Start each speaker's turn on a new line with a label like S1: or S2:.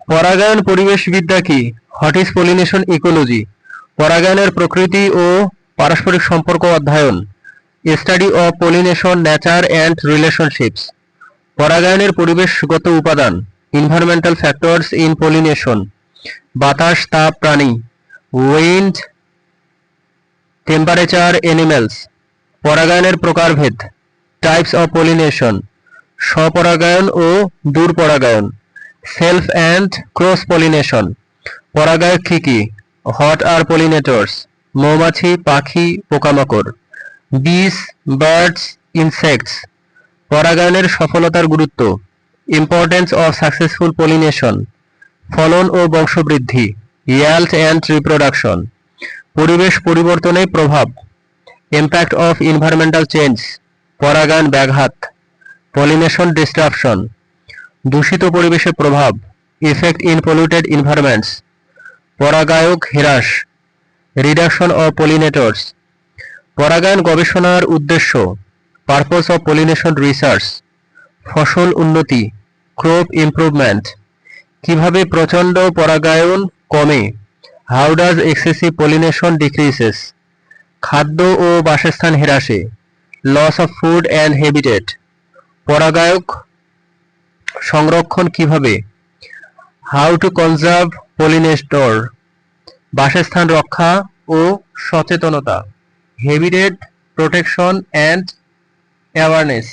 S1: পরাগায়ন পরিবেশবিদ্যা কি? What is pollination ecology? পরাগায়নের প্রকৃতি ও পারস্পরিক সম্পর্ক অধ্যয়ন। Study of pollination, nature and relationships. পরাগায়নের পরিবেশগত উপাদান। Environmental factors in pollination. বাতাস, তাপ, প্রাণী। Wind, temperature, animals. পরাগায়নের প্রকারভেদ। Types of pollination. স্বপরাগায়ন ও দূরপরাগায়ন। Self and cross pollination. পরাগায়ক কি কি? What are pollinators? মৌমাছি, পাখি, পোকামাকড়। Bees, birds, insects. পরাগায়নের সফলতার গুরুত্ব। Importance of successful pollination. ফলন ও বংশবৃদ্ধি। yield and reproduction. পরিবেশ পরিবর্তনে প্রভাব। Impact of environmental change. পরাগায়ন ব্যাঘাত। Pollination disruption. দূষিত পরিবেশে প্রভাব। Effect in polluted environments. পরাগায়ক হ্রাস। Reduction of pollinators. পরাগায়ন গবেষণার উদ্দেশ্য। Purpose of pollination research. ফসল উন্নতি। Crop improvement. কিভাবে প্রচণ্ড পরাগায়ন কমে? How does excessive pollination decreases? খাদ্য ও বাসস্থান হ্রাসে। Loss of food and habitat. পরাগায়ক সংরক্ষণ কিভাবে? How to conserve pollinator. বাসস্থান রক্ষা ও সচেতনতা। Habitat protection and awareness.